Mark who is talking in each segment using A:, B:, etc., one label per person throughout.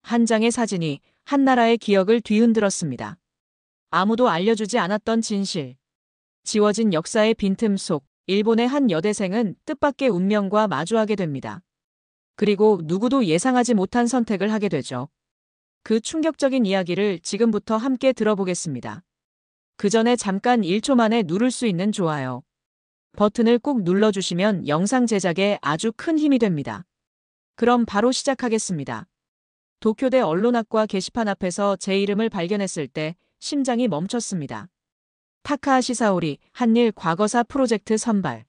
A: 한 장의 사진이 한 나라의 기억을 뒤흔들었습니다. 아무도 알려주지 않았던 진실. 지워진 역사의 빈틈 속 일본의 한 여대생은 뜻밖의 운명과 마주하게 됩니다. 그리고 누구도 예상하지 못한 선택을 하게 되죠. 그 충격적인 이야기를 지금부터 함께 들어보겠습니다. 그 전에 잠깐 1초 만에 누를 수 있는 좋아요 버튼을 꾹 눌러주시면 영상 제작에 아주 큰 힘이 됩니다. 그럼 바로 시작하겠습니다. 도쿄대 언론학과 게시판 앞에서 제 이름을 발견했을 때 심장이 멈췄습니다. 타카하시 사오리 한일 과거사 프로젝트 선발.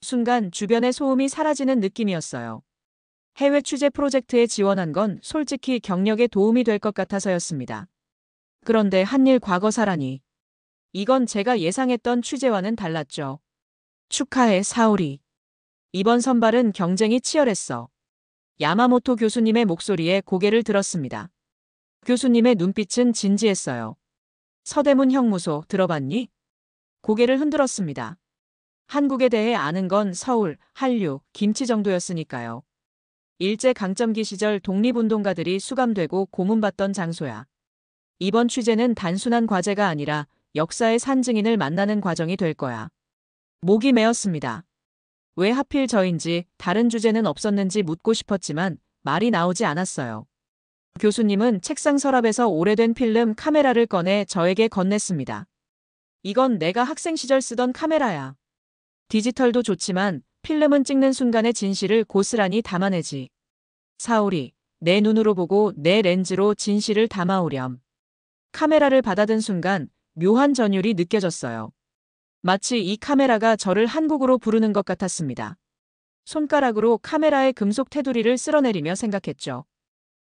A: 순간 주변의 소음이 사라지는 느낌이었어요. 해외 취재 프로젝트에 지원한 건 솔직히 경력에 도움이 될 것 같아서였습니다. 그런데 한일 과거사라니. 이건 제가 예상했던 취재와는 달랐죠. 축하해, 사오리. 이번 선발은 경쟁이 치열했어. 야마모토 교수님의 목소리에 고개를 들었습니다. 교수님의 눈빛은 진지했어요. 서대문 형무소 들어봤니? 고개를 흔들었습니다. 한국에 대해 아는 건 서울, 한류, 김치 정도였으니까요. 일제강점기 시절 독립운동가들이 수감되고 고문받던 장소야. 이번 취재는 단순한 과제가 아니라 역사의 산증인을 만나는 과정이 될 거야. 목이 메었습니다. 왜 하필 저인지 다른 주제는 없었는지 묻고 싶었지만 말이 나오지 않았어요. 교수님은 책상 서랍에서 오래된 필름 카메라를 꺼내 저에게 건넸습니다. 이건 내가 학생 시절 쓰던 카메라야. 디지털도 좋지만 필름은 찍는 순간의 진실을 고스란히 담아내지. 사오리, 내 눈으로 보고 내 렌즈로 진실을 담아오렴. 카메라를 받아든 순간 묘한 전율이 느껴졌어요. 마치 이 카메라가 저를 한국으로 부르는 것 같았습니다. 손가락으로 카메라의 금속 테두리를 쓸어내리며 생각했죠.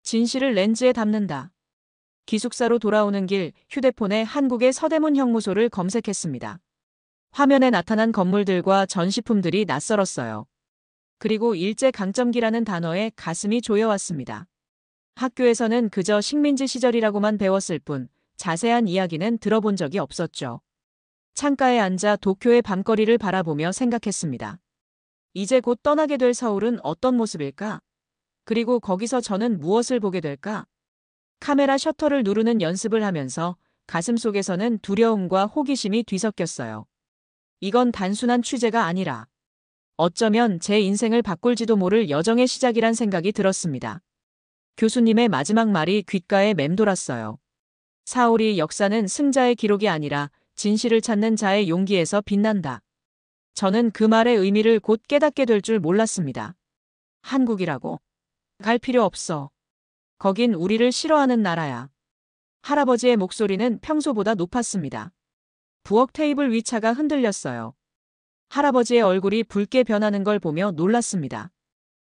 A: 진실을 렌즈에 담는다. 기숙사로 돌아오는 길 휴대폰에 한국의 서대문 형무소를 검색했습니다. 화면에 나타난 건물들과 전시품들이 낯설었어요. 그리고 일제강점기라는 단어에 가슴이 조여왔습니다. 학교에서는 그저 식민지 시절이라고만 배웠을 뿐 자세한 이야기는 들어본 적이 없었죠. 창가에 앉아 도쿄의 밤거리를 바라보며 생각했습니다. 이제 곧 떠나게 될 서울은 어떤 모습일까? 그리고 거기서 저는 무엇을 보게 될까? 카메라 셔터를 누르는 연습을 하면서 가슴속에서는 두려움과 호기심이 뒤섞였어요. 이건 단순한 취재가 아니라 어쩌면 제 인생을 바꿀지도 모를 여정의 시작이란 생각이 들었습니다. 교수님의 마지막 말이 귓가에 맴돌았어요. 사오리, 역사는 승자의 기록이 아니라 진실을 찾는 자의 용기에서 빛난다. 저는 그 말의 의미를 곧 깨닫게 될 줄 몰랐습니다. 한국이라고? 갈 필요 없어. 거긴 우리를 싫어하는 나라야. 할아버지의 목소리는 평소보다 높았습니다. 부엌 테이블 위 차가 흔들렸어요. 할아버지의 얼굴이 붉게 변하는 걸 보며 놀랐습니다.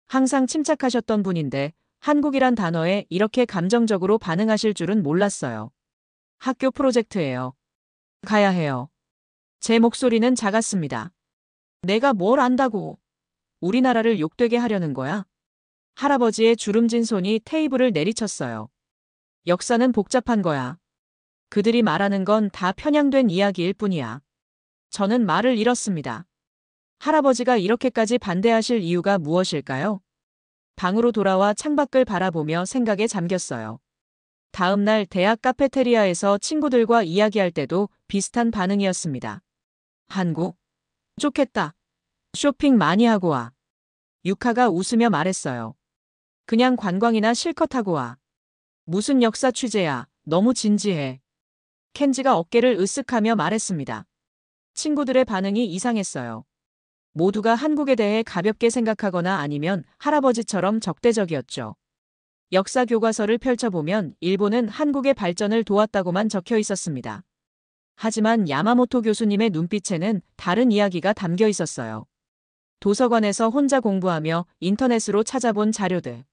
A: 항상 침착하셨던 분인데 한국이란 단어에 이렇게 감정적으로 반응하실 줄은 몰랐어요. 학교 프로젝트예요. 가야 해요. 제 목소리는 작았습니다. 내가 뭘 안다고. 우리나라를 욕되게 하려는 거야? 할아버지의 주름진 손이 테이블을 내리쳤어요. 역사는 복잡한 거야. 그들이 말하는 건 다 편향된 이야기일 뿐이야. 저는 말을 잃었습니다. 할아버지가 이렇게까지 반대하실 이유가 무엇일까요? 방으로 돌아와 창밖을 바라보며 생각에 잠겼어요. 다음 날 대학 카페테리아에서 친구들과 이야기할 때도 비슷한 반응이었습니다. 한국? 좋겠다. 쇼핑 많이 하고 와. 유카가 웃으며 말했어요. 그냥 관광이나 실컷 하고 와. 무슨 역사 취재야. 너무 진지해. 켄지가 어깨를 으쓱하며 말했습니다. 친구들의 반응이 이상했어요. 모두가 한국에 대해 가볍게 생각하거나 아니면 할아버지처럼 적대적이었죠. 역사 교과서를 펼쳐보면 일본은 한국의 발전을 도왔다고만 적혀 있었습니다. 하지만 야마모토 교수님의 눈빛에는 다른 이야기가 담겨 있었어요. 도서관에서 혼자 공부하며 인터넷으로 찾아본 자료들.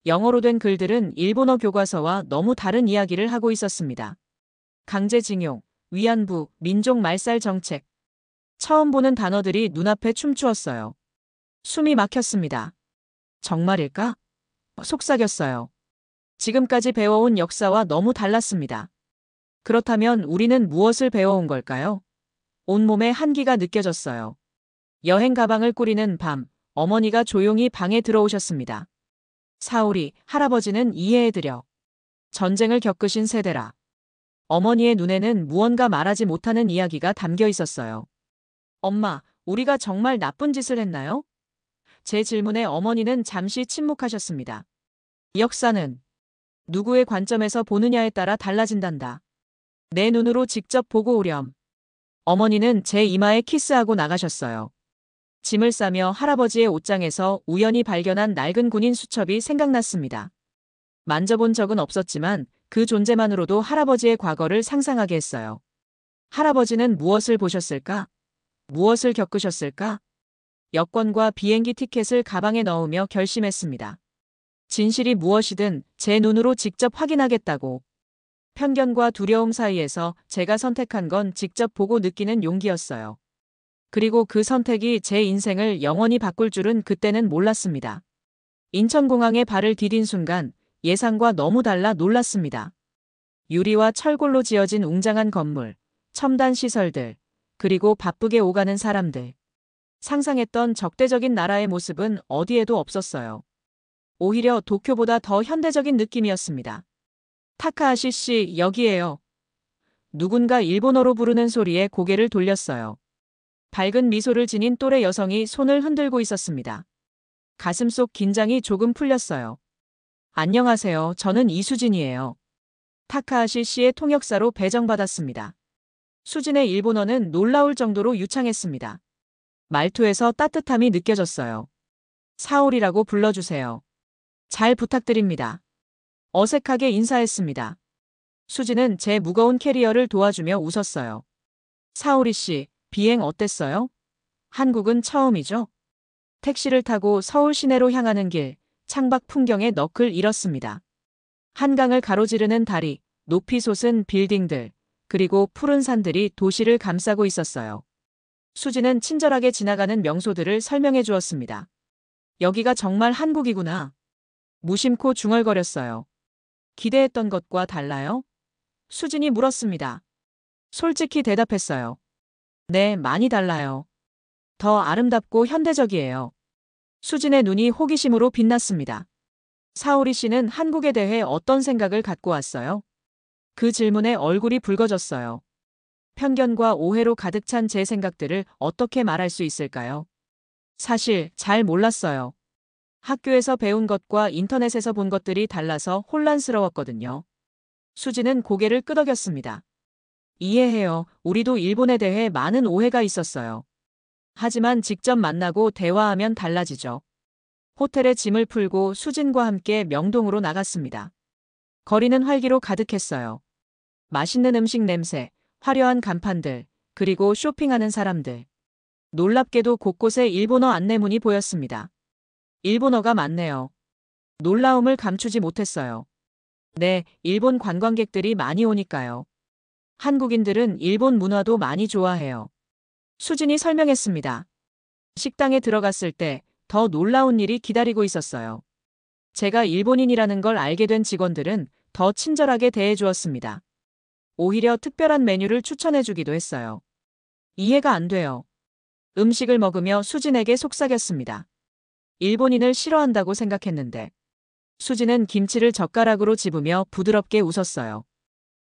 A: 영어로 된 글들은 일본어 교과서와 너무 다른 이야기를 하고 있었습니다. 강제징용, 위안부, 민족 말살 정책. 처음 보는 단어들이 눈앞에 춤추었어요. 숨이 막혔습니다. 정말일까? 속삭였어요. 지금까지 배워온 역사와 너무 달랐습니다. 그렇다면 우리는 무엇을 배워온 걸까요? 온몸에 한기가 느껴졌어요. 여행 가방을 꾸리는 밤, 어머니가 조용히 방에 들어오셨습니다. 사울이 할아버지는 이해해드려. 전쟁을 겪으신 세대라. 어머니의 눈에는 무언가 말하지 못하는 이야기가 담겨 있었어요. 엄마, 우리가 정말 나쁜 짓을 했나요? 제 질문에 어머니는 잠시 침묵하셨습니다. 역사는 누구의 관점에서 보느냐에 따라 달라진단다. 내 눈으로 직접 보고 오렴. 어머니는 제 이마에 키스하고 나가셨어요. 짐을 싸며 할아버지의 옷장에서 우연히 발견한 낡은 군인 수첩이 생각났습니다. 만져본 적은 없었지만 그 존재만으로도 할아버지의 과거를 상상하게 했어요. 할아버지는 무엇을 보셨을까? 무엇을 겪으셨을까? 여권과 비행기 티켓을 가방에 넣으며 결심했습니다. 진실이 무엇이든 제 눈으로 직접 확인하겠다고. 편견과 두려움 사이에서 제가 선택한 건 직접 보고 느끼는 용기였어요. 그리고 그 선택이 제 인생을 영원히 바꿀 줄은 그때는 몰랐습니다. 인천공항에 발을 디딘 순간 예상과 너무 달라 놀랐습니다. 유리와 철골로 지어진 웅장한 건물, 첨단 시설들, 그리고 바쁘게 오가는 사람들. 상상했던 적대적인 나라의 모습은 어디에도 없었어요. 오히려 도쿄보다 더 현대적인 느낌이었습니다. 타카하시 씨, 여기에요. 누군가 일본어로 부르는 소리에 고개를 돌렸어요. 밝은 미소를 지닌 또래 여성이 손을 흔들고 있었습니다. 가슴속 긴장이 조금 풀렸어요. 안녕하세요. 저는 이수진이에요. 타카하시 씨의 통역사로 배정받았습니다. 수진의 일본어는 놀라울 정도로 유창했습니다. 말투에서 따뜻함이 느껴졌어요. 사울이라고 불러주세요. 잘 부탁드립니다. 어색하게 인사했습니다. 수진은 제 무거운 캐리어를 도와주며 웃었어요. 사오리 씨, 비행 어땠어요? 한국은 처음이죠? 택시를 타고 서울 시내로 향하는 길, 창밖 풍경에 넋을 잃었습니다. 한강을 가로지르는 다리, 높이 솟은 빌딩들, 그리고 푸른 산들이 도시를 감싸고 있었어요. 수진은 친절하게 지나가는 명소들을 설명해 주었습니다. 여기가 정말 한국이구나. 무심코 중얼거렸어요. 기대했던 것과 달라요? 수진이 물었습니다. 솔직히 대답했어요. 네, 많이 달라요. 더 아름답고 현대적이에요. 수진의 눈이 호기심으로 빛났습니다. 사오리 씨는 한국에 대해 어떤 생각을 갖고 왔어요? 그 질문에 얼굴이 붉어졌어요. 편견과 오해로 가득 찬 제 생각들을 어떻게 말할 수 있을까요? 사실 잘 몰랐어요. 학교에서 배운 것과 인터넷에서 본 것들이 달라서 혼란스러웠거든요. 수지는 고개를 끄덕였습니다. 이해해요. 우리도 일본에 대해 많은 오해가 있었어요. 하지만 직접 만나고 대화하면 달라지죠. 호텔에 짐을 풀고 수진과 함께 명동으로 나갔습니다. 거리는 활기로 가득했어요. 맛있는 음식 냄새, 화려한 간판들, 그리고 쇼핑하는 사람들. 놀랍게도 곳곳에 일본어 안내문이 보였습니다. 일본어가 많네요. 놀라움을 감추지 못했어요. 네, 일본 관광객들이 많이 오니까요. 한국인들은 일본 문화도 많이 좋아해요. 수진이 설명했습니다. 식당에 들어갔을 때 더 놀라운 일이 기다리고 있었어요. 제가 일본인이라는 걸 알게 된 직원들은 더 친절하게 대해주었습니다. 오히려 특별한 메뉴를 추천해주기도 했어요. 이해가 안 돼요. 음식을 먹으며 수진에게 속삭였습니다. 일본인을 싫어한다고 생각했는데. 수진은 김치를 젓가락으로 집으며 부드럽게 웃었어요.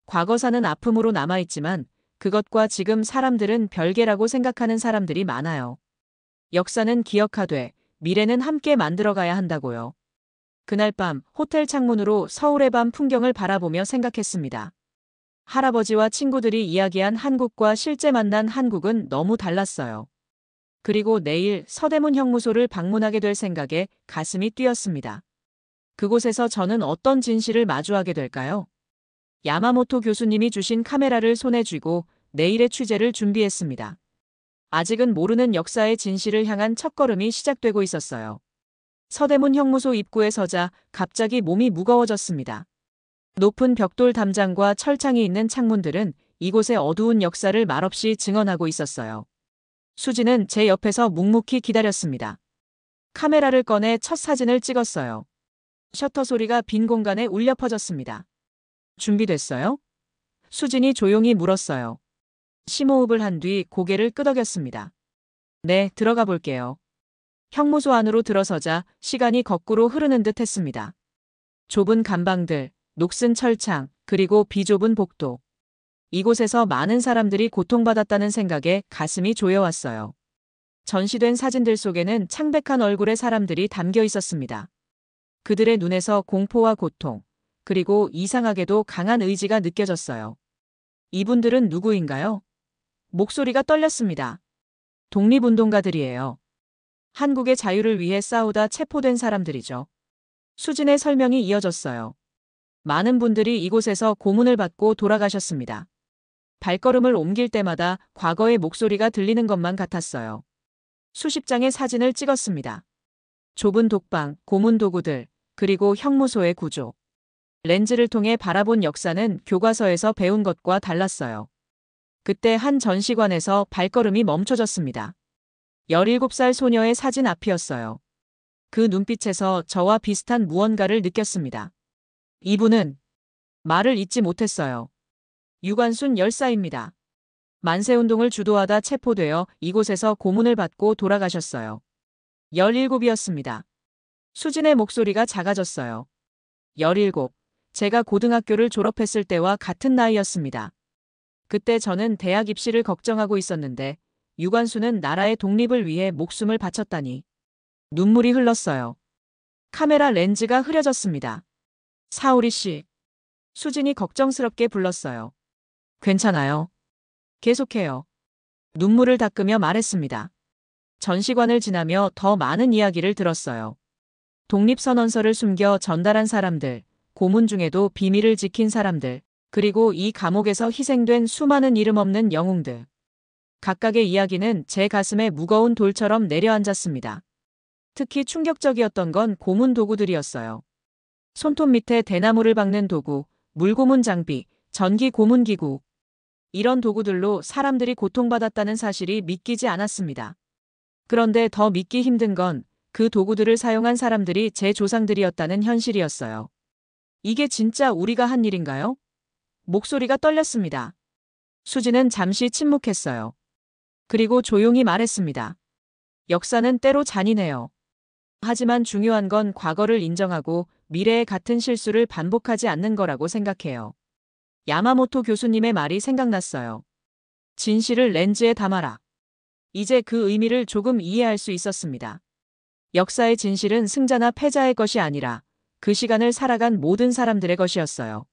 A: 과거사는 아픔으로 남아있지만 그것과 지금 사람들은 별개라고 생각하는 사람들이 많아요. 역사는 기억하되 미래는 함께 만들어가야 한다고요. 그날 밤 호텔 창문으로 서울의 밤 풍경을 바라보며 생각했습니다. 할아버지와 친구들이 이야기한 한국과 실제 만난 한국은 너무 달랐어요. 그리고 내일 서대문 형무소를 방문하게 될 생각에 가슴이 뛰었습니다. 그곳에서 저는 어떤 진실을 마주하게 될까요? 야마모토 교수님이 주신 카메라를 손에 쥐고 내일의 취재를 준비했습니다. 아직은 모르는 역사의 진실을 향한 첫걸음이 시작되고 있었어요. 서대문 형무소 입구에 서자 갑자기 몸이 무거워졌습니다. 높은 벽돌 담장과 철창이 있는 창문들은 이곳의 어두운 역사를 말없이 증언하고 있었어요. 수지는 제 옆에서 묵묵히 기다렸습니다. 카메라를 꺼내 첫 사진을 찍었어요. 셔터 소리가 빈 공간에 울려 퍼졌습니다. 준비됐어요? 수진이 조용히 물었어요. 심호흡을 한 뒤 고개를 끄덕였습니다. 네, 들어가 볼게요. 형무소 안으로 들어서자 시간이 거꾸로 흐르는 듯 했습니다. 좁은 감방들, 녹슨 철창, 그리고 비좁은 복도. 이곳에서 많은 사람들이 고통받았다는 생각에 가슴이 조여왔어요. 전시된 사진들 속에는 창백한 얼굴의 사람들이 담겨 있었습니다. 그들의 눈에서 공포와 고통, 그리고 이상하게도 강한 의지가 느껴졌어요. 이분들은 누구인가요? 목소리가 떨렸습니다. 독립운동가들이에요. 한국의 자유를 위해 싸우다 체포된 사람들이죠. 수진의 설명이 이어졌어요. 많은 분들이 이곳에서 고문을 받고 돌아가셨습니다. 발걸음을 옮길 때마다 과거의 목소리가 들리는 것만 같았어요. 수십 장의 사진을 찍었습니다. 좁은 독방, 고문 도구들, 그리고 형무소의 구조. 렌즈를 통해 바라본 역사는 교과서에서 배운 것과 달랐어요. 그때 한 전시관에서 발걸음이 멈춰졌습니다. 17살 소녀의 사진 앞이었어요. 그 눈빛에서 저와 비슷한 무언가를 느꼈습니다. 이분은 말을 잇지 못했어요. 유관순 열사입니다. 만세운동을 주도하다 체포되어 이곳에서 고문을 받고 돌아가셨어요. 17이었습니다. 수진의 목소리가 작아졌어요. 17. 제가 고등학교를 졸업했을 때와 같은 나이였습니다. 그때 저는 대학 입시를 걱정하고 있었는데 유관순은 나라의 독립을 위해 목숨을 바쳤다니. 눈물이 흘렀어요. 카메라 렌즈가 흐려졌습니다. 사오리 씨. 수진이 걱정스럽게 불렀어요. 괜찮아요. 계속해요. 눈물을 닦으며 말했습니다. 전시관을 지나며 더 많은 이야기를 들었어요. 독립선언서를 숨겨 전달한 사람들, 고문 중에도 비밀을 지킨 사람들, 그리고 이 감옥에서 희생된 수많은 이름 없는 영웅들. 각각의 이야기는 제 가슴에 무거운 돌처럼 내려앉았습니다. 특히 충격적이었던 건 고문 도구들이었어요. 손톱 밑에 대나무를 박는 도구, 물고문 장비, 전기 고문 기구. 이런 도구들로 사람들이 고통받았다는 사실이 믿기지 않았습니다. 그런데 더 믿기 힘든 건 그 도구들을 사용한 사람들이 제 조상들이었다는 현실이었어요. 이게 진짜 우리가 한 일인가요? 목소리가 떨렸습니다. 수지는 잠시 침묵했어요. 그리고 조용히 말했습니다. 역사는 때로 잔인해요. 하지만 중요한 건 과거를 인정하고 미래에 같은 실수를 반복하지 않는 거라고 생각해요. 야마모토 교수님의 말이 생각났어요. 진실을 렌즈에 담아라. 이제 그 의미를 조금 이해할 수 있었습니다. 역사의 진실은 승자나 패자의 것이 아니라 그 시간을 살아간 모든 사람들의 것이었어요.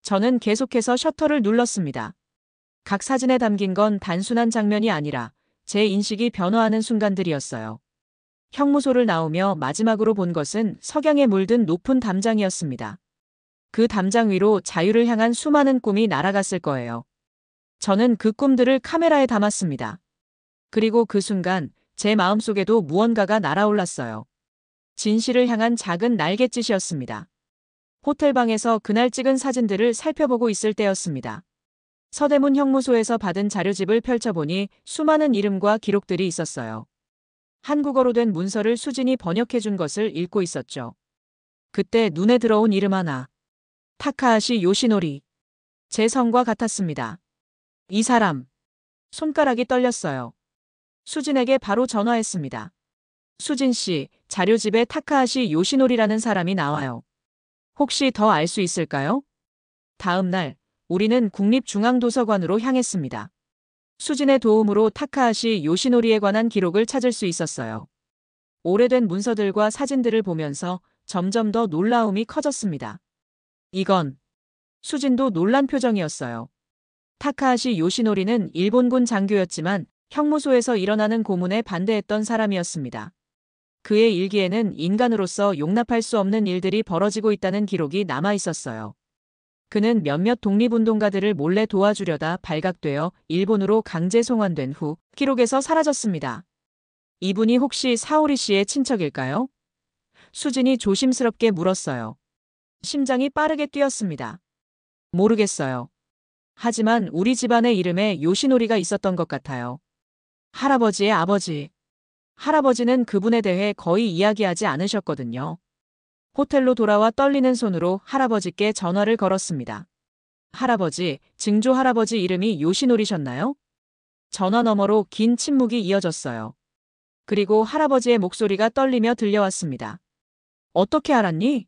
A: 저는 계속해서 셔터를 눌렀습니다. 각 사진에 담긴 건 단순한 장면이 아니라 제 인식이 변화하는 순간들이었어요. 형무소를 나오며 마지막으로 본 것은 석양에 물든 높은 담장이었습니다. 그 담장 위로 자유를 향한 수많은 꿈이 날아갔을 거예요. 저는 그 꿈들을 카메라에 담았습니다. 그리고 그 순간 제 마음속에도 무언가가 날아올랐어요. 진실을 향한 작은 날갯짓이었습니다. 호텔방에서 그날 찍은 사진들을 살펴보고 있을 때였습니다. 서대문 형무소에서 받은 자료집을 펼쳐보니 수많은 이름과 기록들이 있었어요. 한국어로 된 문서를 수진이 번역해준 것을 읽고 있었죠. 그때 눈에 들어온 이름 하나. 타카하시 요시노리. 제 성과 같았습니다. 이 사람. 손가락이 떨렸어요. 수진에게 바로 전화했습니다. 수진 씨, 자료집에 타카하시 요시노리라는 사람이 나와요. 혹시 더 알 수 있을까요? 다음 날, 우리는 국립중앙도서관으로 향했습니다. 수진의 도움으로 타카하시 요시노리에 관한 기록을 찾을 수 있었어요. 오래된 문서들과 사진들을 보면서 점점 더 놀라움이 커졌습니다. 이건 수진도 놀란 표정이었어요. 타카하시 요시노리는 일본군 장교였지만 형무소에서 일어나는 고문에 반대했던 사람이었습니다. 그의 일기에는 인간으로서 용납할 수 없는 일들이 벌어지고 있다는 기록이 남아 있었어요. 그는 몇몇 독립운동가들을 몰래 도와주려다 발각되어 일본으로 강제 송환된 후 기록에서 사라졌습니다. 이분이 혹시 사오리 씨의 친척일까요? 수진이 조심스럽게 물었어요. 심장이 빠르게 뛰었습니다. 모르겠어요. 하지만 우리 집안의 이름에 요시노리가 있었던 것 같아요. 할아버지의 아버지. 할아버지는 그분에 대해 거의 이야기하지 않으셨거든요. 호텔로 돌아와 떨리는 손으로 할아버지께 전화를 걸었습니다. 할아버지, 증조 할아버지 이름이 요시노리셨나요? 전화 너머로 긴 침묵이 이어졌어요. 그리고 할아버지의 목소리가 떨리며 들려왔습니다. 어떻게 알았니?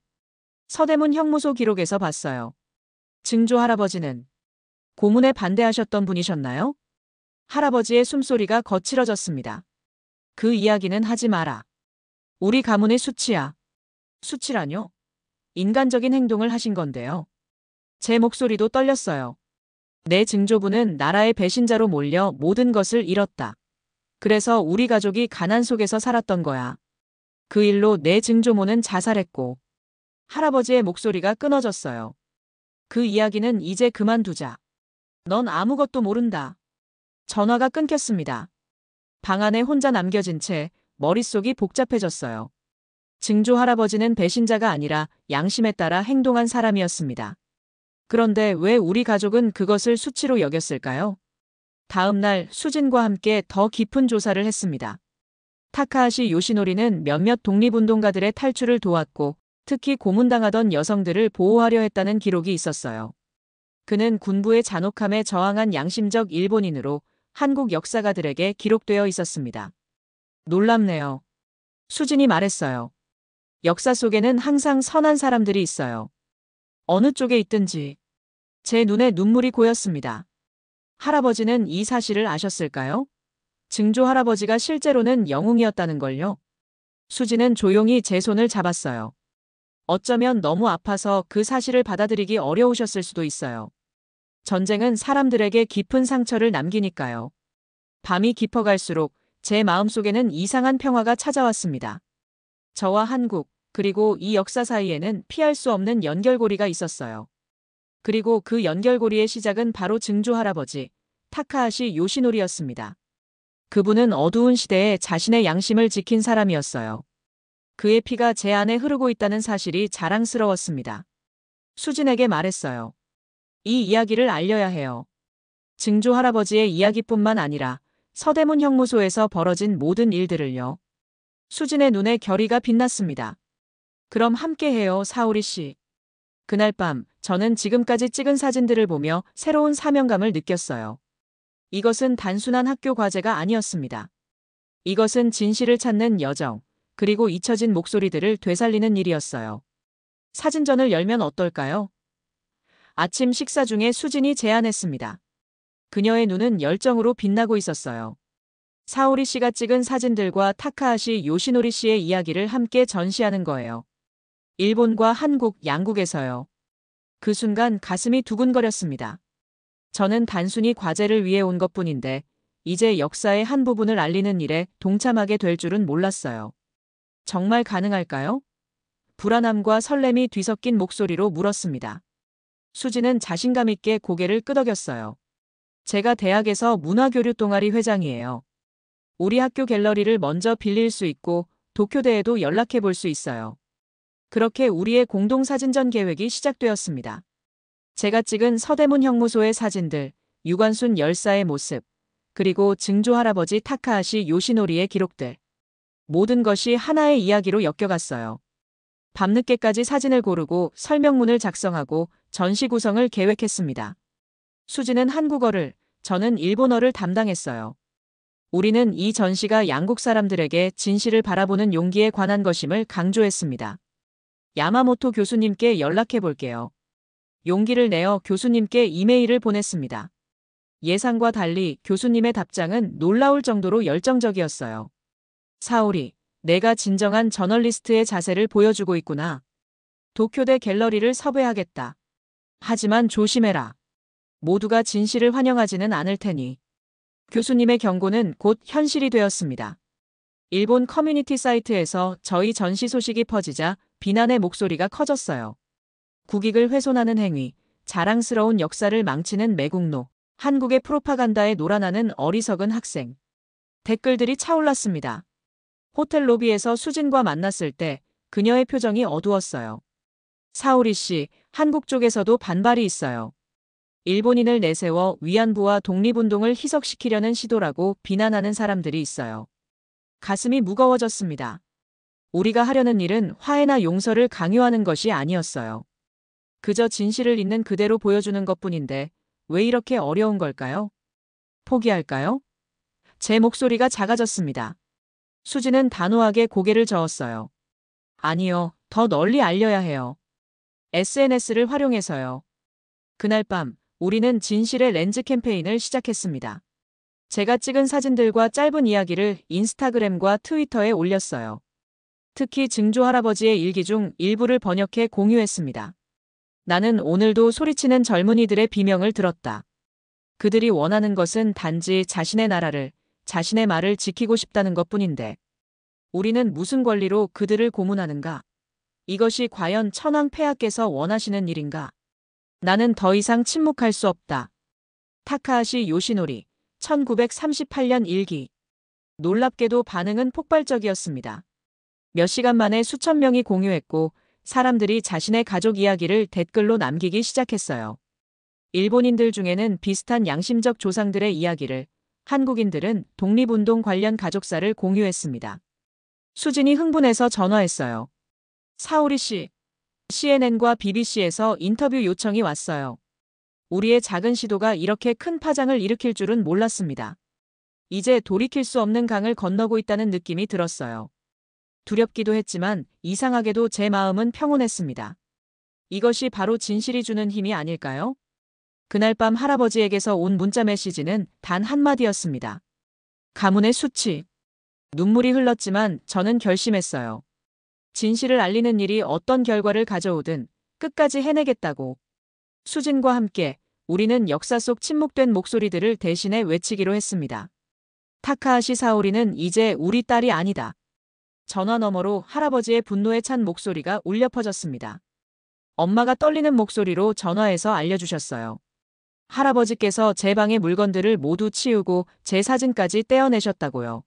A: 서대문 형무소 기록에서 봤어요. 증조 할아버지는 고문에 반대하셨던 분이셨나요? 할아버지의 숨소리가 거칠어졌습니다. 그 이야기는 하지 마라. 우리 가문의 수치야. 수치라뇨? 인간적인 행동을 하신 건데요. 제 목소리도 떨렸어요. 내 증조부는 나라의 배신자로 몰려 모든 것을 잃었다. 그래서 우리 가족이 가난 속에서 살았던 거야. 그 일로 내 증조모는 자살했고. 할아버지의 목소리가 끊어졌어요. 그 이야기는 이제 그만두자. 넌 아무것도 모른다. 전화가 끊겼습니다. 방 안에 혼자 남겨진 채 머릿속이 복잡해졌어요. 증조 할아버지는 배신자가 아니라 양심에 따라 행동한 사람이었습니다. 그런데 왜 우리 가족은 그것을 수치로 여겼을까요? 다음 날 수진과 함께 더 깊은 조사를 했습니다. 타카하시 요시노리는 몇몇 독립운동가들의 탈출을 도왔고 특히 고문당하던 여성들을 보호하려 했다는 기록이 있었어요. 그는 군부의 잔혹함에 저항한 양심적 일본인으로 한국 역사가들에게 기록되어 있었습니다. 놀랍네요. 수진이 말했어요. 역사 속에는 항상 선한 사람들이 있어요. 어느 쪽에 있든지. 제 눈에 눈물이 고였습니다. 할아버지는 이 사실을 아셨을까요? 증조 할아버지가 실제로는 영웅이었다는 걸요. 수진은 조용히 제 손을 잡았어요. 어쩌면 너무 아파서 그 사실을 받아들이기 어려우셨을 수도 있어요. 전쟁은 사람들에게 깊은 상처를 남기니까요. 밤이 깊어갈수록 제 마음속에는 이상한 평화가 찾아왔습니다. 저와 한국, 그리고 이 역사 사이에는 피할 수 없는 연결고리가 있었어요. 그리고 그 연결고리의 시작은 바로 증조 할아버지, 타카하시 요시노리였습니다. 그분은 어두운 시대에 자신의 양심을 지킨 사람이었어요. 그의 피가 제 안에 흐르고 있다는 사실이 자랑스러웠습니다. 수진에게 말했어요. 이 이야기를 알려야 해요. 증조 할아버지의 이야기뿐만 아니라 서대문 형무소에서 벌어진 모든 일들을요. 수진의 눈에 결의가 빛났습니다. 그럼 함께해요, 사오리 씨. 그날 밤 저는 지금까지 찍은 사진들을 보며 새로운 사명감을 느꼈어요. 이것은 단순한 학교 과제가 아니었습니다. 이것은 진실을 찾는 여정, 그리고 잊혀진 목소리들을 되살리는 일이었어요. 사진전을 열면 어떨까요? 아침 식사 중에 수진이 제안했습니다. 그녀의 눈은 열정으로 빛나고 있었어요. 사오리 씨가 찍은 사진들과 타카하시 요시노리 씨의 이야기를 함께 전시하는 거예요. 일본과 한국 양국에서요. 그 순간 가슴이 두근거렸습니다. 저는 단순히 과제를 위해 온 것뿐인데 이제 역사의 한 부분을 알리는 일에 동참하게 될 줄은 몰랐어요. 정말 가능할까요? 불안함과 설렘이 뒤섞인 목소리로 물었습니다. 수지는 자신감 있게 고개를 끄덕였어요. 제가 대학에서 문화교류 동아리 회장이에요. 우리 학교 갤러리를 먼저 빌릴 수 있고 도쿄대에도 연락해 볼 수 있어요. 그렇게 우리의 공동 사진전 계획이 시작되었습니다. 제가 찍은 서대문 형무소의 사진들, 유관순 열사의 모습, 그리고 증조 할아버지 타카하시 요시노리의 기록들. 모든 것이 하나의 이야기로 엮여갔어요. 밤늦게까지 사진을 고르고 설명문을 작성하고 전시 구성을 계획했습니다. 수지는 한국어를, 저는 일본어를 담당했어요. 우리는 이 전시가 양국 사람들에게 진실을 바라보는 용기에 관한 것임을 강조했습니다. 야마모토 교수님께 연락해 볼게요. 용기를 내어 교수님께 이메일을 보냈습니다. 예상과 달리 교수님의 답장은 놀라울 정도로 열정적이었어요. 사오리, 내가 진정한 저널리스트의 자세를 보여주고 있구나. 도쿄대 갤러리를 섭외하겠다. 하지만 조심해라. 모두가 진실을 환영하지는 않을 테니. 교수님의 경고는 곧 현실이 되었습니다. 일본 커뮤니티 사이트에서 저희 전시 소식이 퍼지자 비난의 목소리가 커졌어요. 국익을 훼손하는 행위, 자랑스러운 역사를 망치는 매국노, 한국의 프로파간다에 놀아나는 어리석은 학생. 댓글들이 차올랐습니다. 호텔 로비에서 수진과 만났을 때 그녀의 표정이 어두웠어요. 사오리 씨, 한국 쪽에서도 반발이 있어요. 일본인을 내세워 위안부와 독립운동을 희석시키려는 시도라고 비난하는 사람들이 있어요. 가슴이 무거워졌습니다. 우리가 하려는 일은 화해나 용서를 강요하는 것이 아니었어요. 그저 진실을 있는 그대로 보여주는 것뿐인데 왜 이렇게 어려운 걸까요? 포기할까요? 제 목소리가 작아졌습니다. 수지는 단호하게 고개를 저었어요. 아니요, 더 널리 알려야 해요. SNS를 활용해서요. 그날 밤, 우리는 진실의 렌즈 캠페인을 시작했습니다. 제가 찍은 사진들과 짧은 이야기를 인스타그램과 트위터에 올렸어요. 특히 증조 할아버지의 일기 중 일부를 번역해 공유했습니다. 나는 오늘도 소리치는 젊은이들의 비명을 들었다. 그들이 원하는 것은 단지 자신의 나라를, 자신의 말을 지키고 싶다는 것뿐인데, 우리는 무슨 권리로 그들을 고문하는가? 이것이 과연 천황 폐하께서 원하시는 일인가? 나는 더 이상 침묵할 수 없다. 타카하시 요시노리, 1938년 일기. 놀랍게도 반응은 폭발적이었습니다. 몇 시간 만에 수천 명이 공유했고, 사람들이 자신의 가족 이야기를 댓글로 남기기 시작했어요. 일본인들 중에는 비슷한 양심적 조상들의 이야기를, 한국인들은 독립운동 관련 가족사를 공유했습니다. 수진이 흥분해서 전화했어요. 사오리 씨, CNN과 BBC에서 인터뷰 요청이 왔어요. 우리의 작은 시도가 이렇게 큰 파장을 일으킬 줄은 몰랐습니다. 이제 돌이킬 수 없는 강을 건너고 있다는 느낌이 들었어요. 두렵기도 했지만 이상하게도 제 마음은 평온했습니다. 이것이 바로 진실이 주는 힘이 아닐까요? 그날 밤 할아버지에게서 온 문자 메시지는 단 한마디였습니다. 가문의 수치. 눈물이 흘렀지만 저는 결심했어요. 진실을 알리는 일이 어떤 결과를 가져오든 끝까지 해내겠다고. 수진과 함께 우리는 역사 속 침묵된 목소리들을 대신해 외치기로 했습니다. 타카하시 사오리는 이제 우리 딸이 아니다. 전화 너머로 할아버지의 분노에 찬 목소리가 울려 퍼졌습니다. 엄마가 떨리는 목소리로 전화해서 알려주셨어요. 할아버지께서 제 방의 물건들을 모두 치우고 제 사진까지 떼어내셨다고요.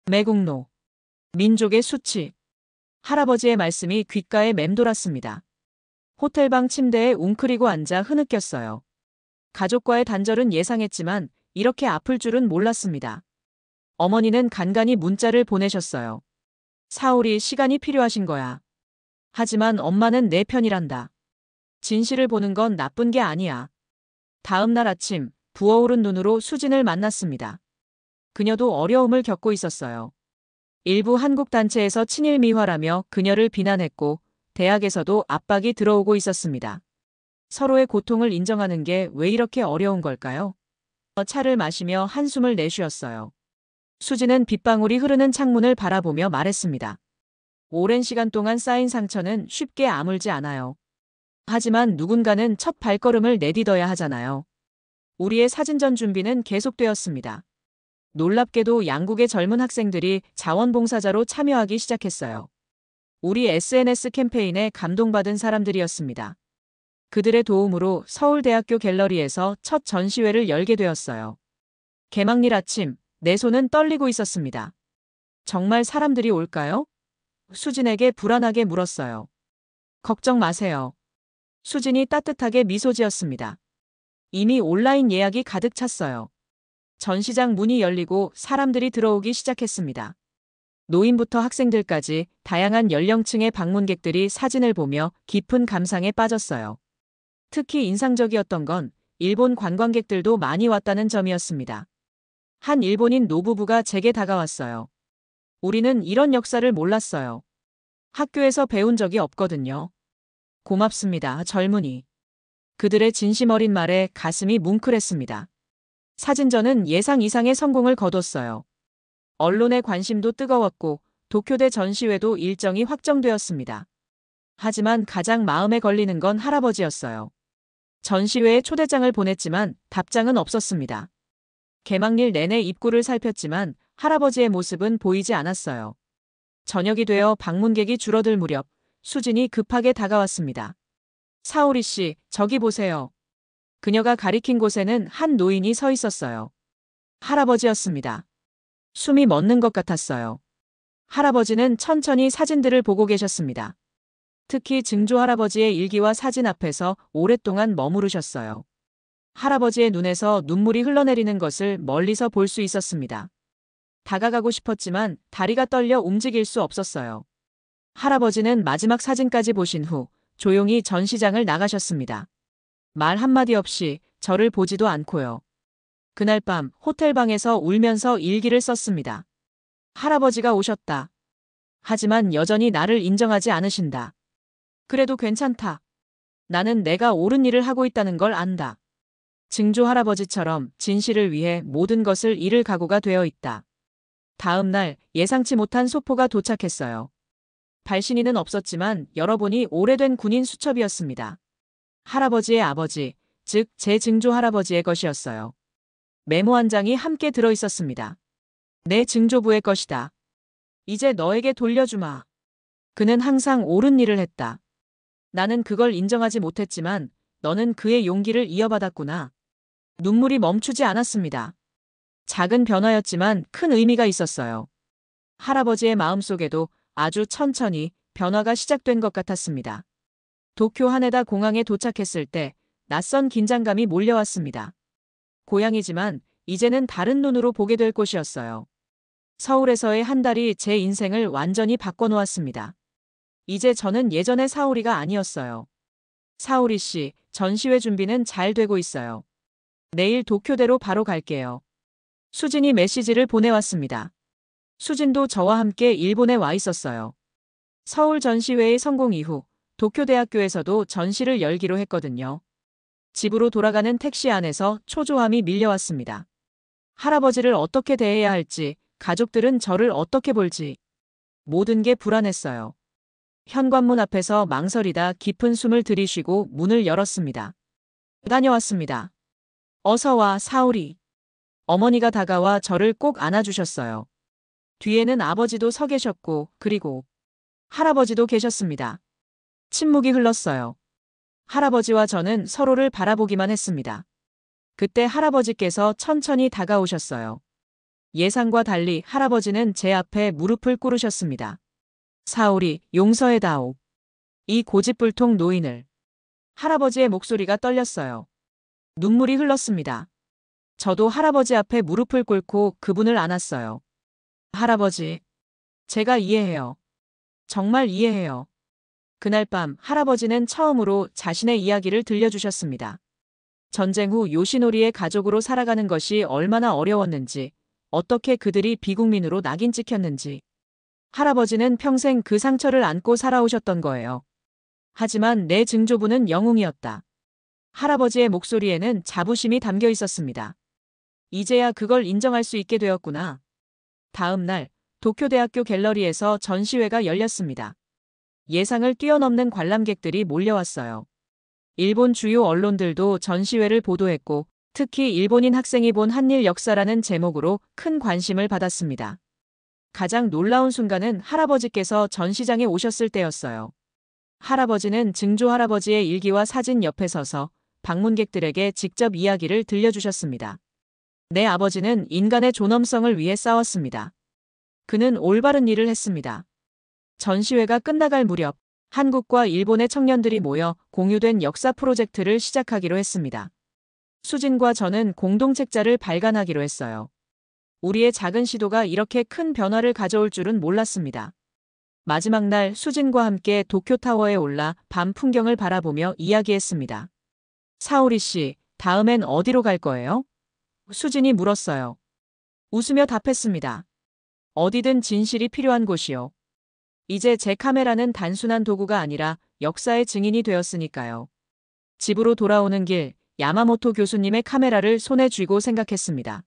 A: 매국노. 민족의 수치. 할아버지의 말씀이 귓가에 맴돌았습니다. 호텔방 침대에 웅크리고 앉아 흐느꼈어요. 가족과의 단절은 예상했지만 이렇게 아플 줄은 몰랐습니다. 어머니는 간간히 문자를 보내셨어요. 사오리, 시간이 필요하신 거야. 하지만 엄마는 내 편이란다. 진실을 보는 건 나쁜 게 아니야. 다음 날 아침, 부어오른 눈으로 수진을 만났습니다. 그녀도 어려움을 겪고 있었어요. 일부 한국 단체에서 친일 미화라며 그녀를 비난했고, 대학에서도 압박이 들어오고 있었습니다. 서로의 고통을 인정하는 게 왜 이렇게 어려운 걸까요? 차를 마시며 한숨을 내쉬었어요. 수지는 빗방울이 흐르는 창문을 바라보며 말했습니다. 오랜 시간 동안 쌓인 상처는 쉽게 아물지 않아요. 하지만 누군가는 첫 발걸음을 내딛어야 하잖아요. 우리의 사진전 준비는 계속되었습니다. 놀랍게도 양국의 젊은 학생들이 자원봉사자로 참여하기 시작했어요. 우리 SNS 캠페인에 감동받은 사람들이었습니다. 그들의 도움으로 서울대학교 갤러리에서 첫 전시회를 열게 되었어요. 개막일 아침, 내 손은 떨리고 있었습니다. 정말 사람들이 올까요? 수진에게 불안하게 물었어요. 걱정 마세요. 수진이 따뜻하게 미소 지었습니다. 이미 온라인 예약이 가득 찼어요. 전시장 문이 열리고 사람들이 들어오기 시작했습니다. 노인부터 학생들까지 다양한 연령층의 방문객들이 사진을 보며 깊은 감상에 빠졌어요. 특히 인상적이었던 건 일본 관광객들도 많이 왔다는 점이었습니다. 한 일본인 노부부가 제게 다가왔어요. 우리는 이런 역사를 몰랐어요. 학교에서 배운 적이 없거든요. 고맙습니다, 젊은이. 그들의 진심 어린 말에 가슴이 뭉클했습니다. 사진전은 예상 이상의 성공을 거뒀어요. 언론의 관심도 뜨거웠고 도쿄대 전시회도 일정이 확정되었습니다. 하지만 가장 마음에 걸리는 건 할아버지였어요. 전시회에 초대장을 보냈지만 답장은 없었습니다. 개막일 내내 입구를 살폈지만 할아버지의 모습은 보이지 않았어요. 저녁이 되어 방문객이 줄어들 무렵 수진이 급하게 다가왔습니다. 사오리 씨, 저기 보세요. 그녀가 가리킨 곳에는 한 노인이 서 있었어요. 할아버지였습니다. 숨이 멎는 것 같았어요. 할아버지는 천천히 사진들을 보고 계셨습니다. 특히 증조 할아버지의 일기와 사진 앞에서 오랫동안 머무르셨어요. 할아버지의 눈에서 눈물이 흘러내리는 것을 멀리서 볼 수 있었습니다. 다가가고 싶었지만 다리가 떨려 움직일 수 없었어요. 할아버지는 마지막 사진까지 보신 후 조용히 전시장을 나가셨습니다. 말 한마디 없이 저를 보지도 않고요. 그날 밤 호텔방에서 울면서 일기를 썼습니다. 할아버지가 오셨다. 하지만 여전히 나를 인정하지 않으신다. 그래도 괜찮다. 나는 내가 옳은 일을 하고 있다는 걸 안다. 증조 할아버지처럼 진실을 위해 모든 것을 잃을 각오가 되어 있다. 다음 날 예상치 못한 소포가 도착했어요. 발신인은 없었지만 열어보니 오래된 군인 수첩이었습니다. 할아버지의 아버지, 즉 제 증조 할아버지의 것이었어요. 메모 한 장이 함께 들어 있었습니다. 내 증조부의 것이다. 이제 너에게 돌려주마. 그는 항상 옳은 일을 했다. 나는 그걸 인정하지 못했지만 너는 그의 용기를 이어받았구나. 눈물이 멈추지 않았습니다. 작은 변화였지만 큰 의미가 있었어요. 할아버지의 마음속에도 아주 천천히 변화가 시작된 것 같았습니다. 도쿄 하네다 공항에 도착했을 때 낯선 긴장감이 몰려왔습니다. 고향이지만 이제는 다른 눈으로 보게 될 곳이었어요. 서울에서의 한 달이 제 인생을 완전히 바꿔놓았습니다. 이제 저는 예전의 사오리가 아니었어요. 사오리 씨, 전시회 준비는 잘 되고 있어요. 내일 도쿄대로 바로 갈게요. 수진이 메시지를 보내왔습니다. 수진도 저와 함께 일본에 와 있었어요. 서울 전시회의 성공 이후 도쿄대학교에서도 전시를 열기로 했거든요. 집으로 돌아가는 택시 안에서 초조함이 밀려왔습니다. 할아버지를 어떻게 대해야 할지, 가족들은 저를 어떻게 볼지, 모든 게 불안했어요. 현관문 앞에서 망설이다 깊은 숨을 들이쉬고 문을 열었습니다. 다녀왔습니다. 어서 와, 사오리. 어머니가 다가와 저를 꼭 안아주셨어요. 뒤에는 아버지도 서 계셨고, 그리고 할아버지도 계셨습니다. 침묵이 흘렀어요. 할아버지와 저는 서로를 바라보기만 했습니다. 그때 할아버지께서 천천히 다가오셨어요. 예상과 달리 할아버지는 제 앞에 무릎을 꿇으셨습니다. 사오리, 용서해다오. 이 고집불통 노인을. 할아버지의 목소리가 떨렸어요. 눈물이 흘렀습니다. 저도 할아버지 앞에 무릎을 꿇고 그분을 안았어요. 할아버지, 제가 이해해요. 정말 이해해요. 그날 밤 할아버지는 처음으로 자신의 이야기를 들려주셨습니다. 전쟁 후 요시노리의 가족으로 살아가는 것이 얼마나 어려웠는지, 어떻게 그들이 비국민으로 낙인 찍혔는지. 할아버지는 평생 그 상처를 안고 살아오셨던 거예요. 하지만 내 증조부는 영웅이었다. 할아버지의 목소리에는 자부심이 담겨 있었습니다. 이제야 그걸 인정할 수 있게 되었구나. 다음 날 도쿄대학교 갤러리에서 전시회가 열렸습니다. 예상을 뛰어넘는 관람객들이 몰려왔어요. 일본 주요 언론들도 전시회를 보도했고 특히 일본인 학생이 본 한일 역사라는 제목으로 큰 관심을 받았습니다. 가장 놀라운 순간은 할아버지께서 전시장에 오셨을 때였어요. 할아버지는 증조 할아버지의 일기와 사진 옆에 서서 방문객들에게 직접 이야기를 들려주셨습니다. 내 아버지는 인간의 존엄성을 위해 싸웠습니다. 그는 올바른 일을 했습니다. 전시회가 끝나갈 무렵 한국과 일본의 청년들이 모여 공유된 역사 프로젝트를 시작하기로 했습니다. 수진과 저는 공동책자를 발간하기로 했어요. 우리의 작은 시도가 이렇게 큰 변화를 가져올 줄은 몰랐습니다. 마지막 날 수진과 함께 도쿄타워에 올라 밤 풍경을 바라보며 이야기했습니다. 사오리 씨, 다음엔 어디로 갈 거예요? 수진이 물었어요. 웃으며 답했습니다. 어디든 진실이 필요한 곳이요. 이제 제 카메라는 단순한 도구가 아니라 역사의 증인이 되었으니까요. 집으로 돌아오는 길, 야마모토 교수님의 카메라를 손에 쥐고 생각했습니다.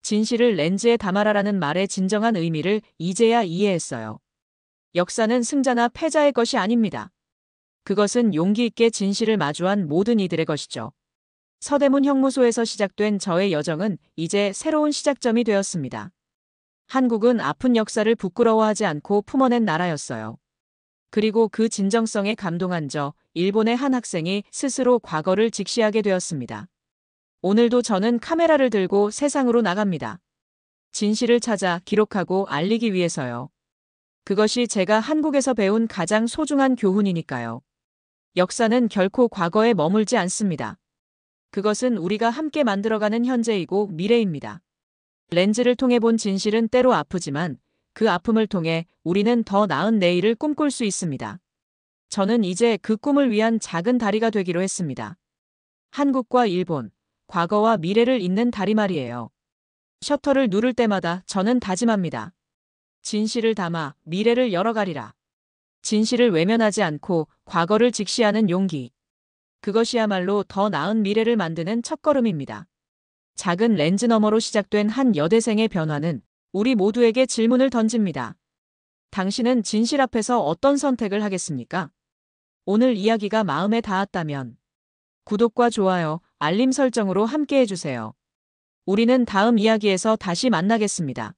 A: 진실을 렌즈에 담아라라는 말의 진정한 의미를 이제야 이해했어요. 역사는 승자나 패자의 것이 아닙니다. 그것은 용기 있게 진실을 마주한 모든 이들의 것이죠. 서대문 형무소에서 시작된 저의 여정은 이제 새로운 시작점이 되었습니다. 한국은 아픈 역사를 부끄러워하지 않고 품어낸 나라였어요. 그리고 그 진정성에 감동한 저, 일본의 한 학생이 스스로 과거를 직시하게 되었습니다. 오늘도 저는 카메라를 들고 세상으로 나갑니다. 진실을 찾아 기록하고 알리기 위해서요. 그것이 제가 한국에서 배운 가장 소중한 교훈이니까요. 역사는 결코 과거에 머물지 않습니다. 그것은 우리가 함께 만들어가는 현재이고 미래입니다. 렌즈를 통해 본 진실은 때로 아프지만 그 아픔을 통해 우리는 더 나은 내일을 꿈꿀 수 있습니다. 저는 이제 그 꿈을 위한 작은 다리가 되기로 했습니다. 한국과 일본, 과거와 미래를 잇는 다리 말이에요. 셔터를 누를 때마다 저는 다짐합니다. 진실을 담아 미래를 열어가리라. 진실을 외면하지 않고 과거를 직시하는 용기. 그것이야말로 더 나은 미래를 만드는 첫걸음입니다. 작은 렌즈 너머로 시작된 한 여대생의 변화는 우리 모두에게 질문을 던집니다. 당신은 진실 앞에서 어떤 선택을 하겠습니까? 오늘 이야기가 마음에 닿았다면 구독과 좋아요, 알림 설정으로 함께 해주세요. 우리는 다음 이야기에서 다시 만나겠습니다.